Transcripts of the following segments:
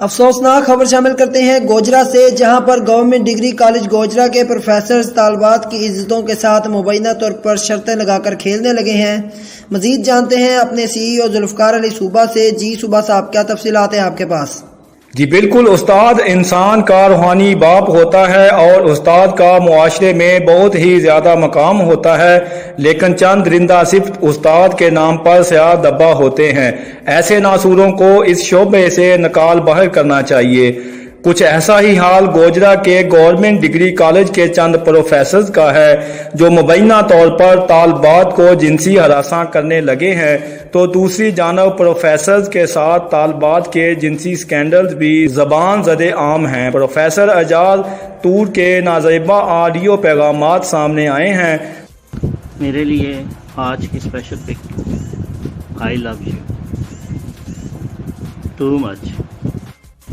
افسوسناک خبر شامل کرتے ہیں گوجرا سے، جہاں پر گورنمنٹ ڈگری کالج گوجرا کے پروفیسرز طالبات کی عزتوں کے ساتھ مبینہ طور پر شرطیں لگا کر کھیلنے لگے ہیں۔ مزید جانتے ہیں اپنے CEO ذوالفقار علی صوبہ سے۔ جی صوبہ صاحب، کیا تفصیلات ہیں آپ کے پاس؟ جی بالکل، استاد انسان کا روحانی باپ ہوتا ہے اور استاد کا معاشرے میں بہت ہی زیادہ مقام ہوتا ہے، لیکن چند درندہ صرف استاد کے نام پر سیاہ دبا ہوتے ہیں۔ ایسے ناصوروں کو اس شعبے سے نکال باہر کرنا چاہیے۔ کچھ ایسا ہی حال گوجرا کے گورنمنٹ ڈگری کالج کے چند پروفیسرز کا ہے، جو مبینہ طور پر طالبات کو جنسی ہراساں کرنے لگے ہیں، تو دوسری جانب پروفیسرز کے ساتھ طالبات کے جنسی سکینڈلز بھی زبان زد عام ہیں۔ پروفیسر اعجاز طور کے نازیبہ آڈیو پیغامات سامنے آئے ہیں۔ میرے لیے آج کی special pic, I love you too much.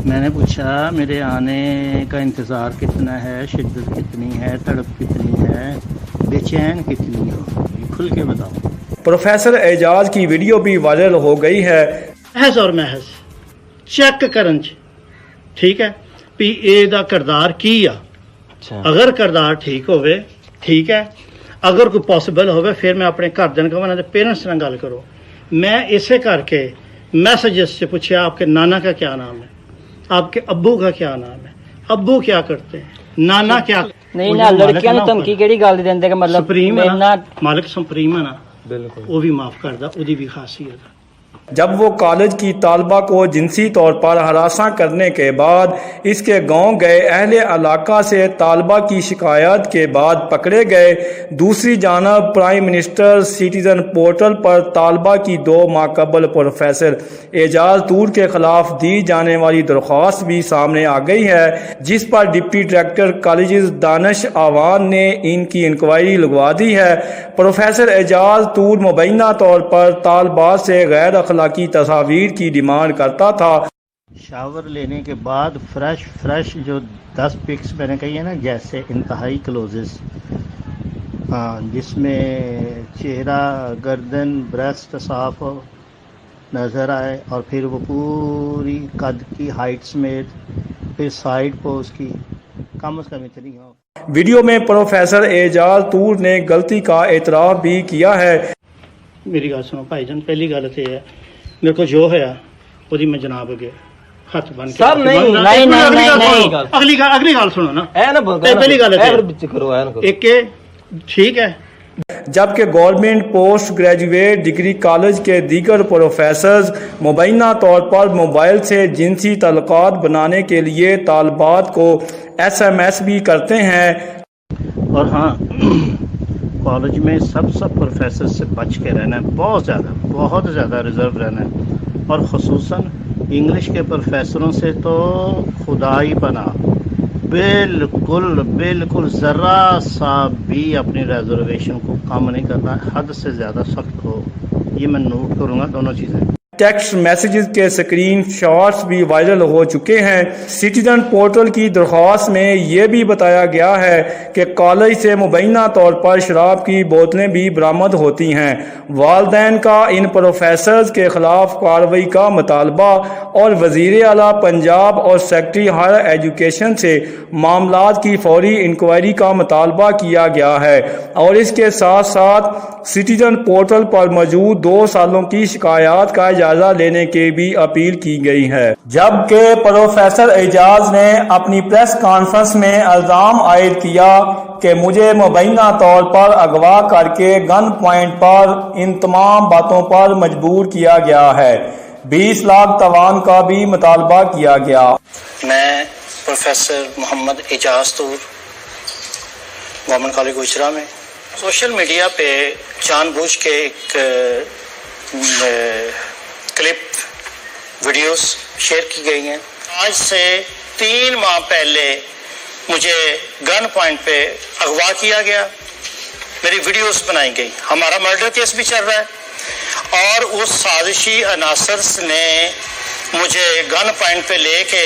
میں نے پوچھا میرے آنے کا انتظار کتنا ہے، شدت کتنی ہے، تڑپ کتنی ہے، بے چین کتنی ہو، کھل کے بتاؤ۔ پروفیسر اعجاز کی ویڈیو بھی وائرل ہو گئی ہے۔ محض اور محض چیک کرن ٹھیک ہے بھی اے دا کردار کی آ، اگر کردار ٹھیک ہوئے ٹھیک ہے، اگر کوئی پاسبل ہوئے پھر میں اپنے گھر دن کا پیرنٹس نہ گل کرو۔ میں اسے کر کے میسیجز سے پوچھا آپ کے نانا کا کیا نام ہے، آپ کے ابو کا کیا نام ہے، ابو کیا کرتے ہیں، نانا کیا نہیں نا لڑکیاں نوں دھمکی کیڑی گل دیندے کہ مطلب سپریم ہے نا، مالک سپریم ہے نا، بالکل وہ بھی معاف کردا، اودی بھی خاصیت ہے۔ جب وہ کالج کی طالبہ کو جنسی طور پر ہراساں کرنے کے بعد اس کے گاؤں گئے، اہل علاقہ سے طالبہ کی شکایت کے بعد پکڑے گئے، دوسری جانب پرائم منسٹر سٹیزن پورٹل پر طالبہ کی 2 ماہ قبل پروفیسر اعجاز طور کے خلاف دی جانے والی درخواست بھی سامنے آ گئی ہے، جس پر ڈپٹی ڈائریکٹر کالجز دانش آوان نے ان کی انکوائری لگوا دی ہے۔ پروفیسر اعجاز طور مبینہ طور پر طالبات سے غیر اخلاقی تصاویر کی ڈیمانڈ کرتا تھا۔ شاور لینے کے بعد فریش جو 10 پکس میں نے کہی ہے نا، جیسے انتہائی کلوزز، جس میں چہرہ، گردن، بریسٹ صاف ہو نظر آئے، اور پھر وہ پوری قد کی ہائٹ سمیت، پھر سائڈ پوز کی کم از کم اتنی ہو۔ ویڈیو میں پروفیسر اعجاز طور نے غلطی کا اعتراف بھی کیا ہے۔ میری گل سنو بھائی جان، پہلی گل تو یہ ہے میرے کو جو ہوا وہی میں جناب اگے ہاتھ بن کے سب نہیں اگلی گل سنو نا، پہلی گل ایک ٹھیک ہے۔ جبکہ government post graduate degree college کے دیگر پروفیسرز مبینہ طور پر موبائل سے جنسی تعلقات بنانے کے لیے طالبات کو SMS بھی کرتے ہیں۔ اور ہاں، کالج میں سب پروفیسر سے بچ کے رہنا ہے، بہت زیادہ ریزرو رہنا ہے، اور خصوصاً انگلش کے پروفیسروں سے تو خدا ہی پناہ، بالکل ذرا سا بھی اپنی ریزرویشن کو کم نہیں کرنا، حد سے زیادہ سخت ہو، یہ میں نوٹ کروں گا دونوں چیزیں۔ ٹیکسٹ میسیجز کے سکرین شاٹس بھی وائرل ہو چکے ہیں۔ سٹیزن پورٹل کی درخواست میں یہ بھی بتایا گیا ہے کہ کالج سے مبینہ طور پر شراب کی بوتلیں بھی برآمد ہوتی ہیں۔ والدین کا ان پروفیسرز کے خلاف کارروائی کا مطالبہ اور وزیر اعلیٰ پنجاب اور سیکرٹری ہائر ایجوکیشن سے معاملات کی فوری انکوائری کا مطالبہ کیا گیا ہے، اور اس کے ساتھ ساتھ سٹیزن پورٹل پر موجود 2 سالوں کی شکایات کا جائزہ لینے کی بھی اپیل کی گئی ہے۔ جبکہ پروفیسر اعجاز نے اپنی پریس کانفرنس میں الزام عائد کیا کہ مجھے مبینہ طور پر اغوا کر کے گن پوائنٹ پر ان تمام باتوں پر مجبور کیا گیا ہے۔ 20 لاکھ تاوان کا بھی مطالبہ کیا گیا۔ میں پروفیسر محمد اعجاز طور، گورنمنٹ کالج گوجرا میں سوشل میڈیا پہ جان بوجھ کے ایک کلپ ویڈیوز شیئر کی گئی ہیں۔ آج سے 3 ماہ پہلے مجھے گن پوائنٹ پہ اغوا کیا گیا، میری ویڈیوز بنائی گئی، ہمارا مرڈر کیس بھی چل رہا ہے، اور اس سازشی عناصر نے مجھے گن پوائنٹ پہ لے کے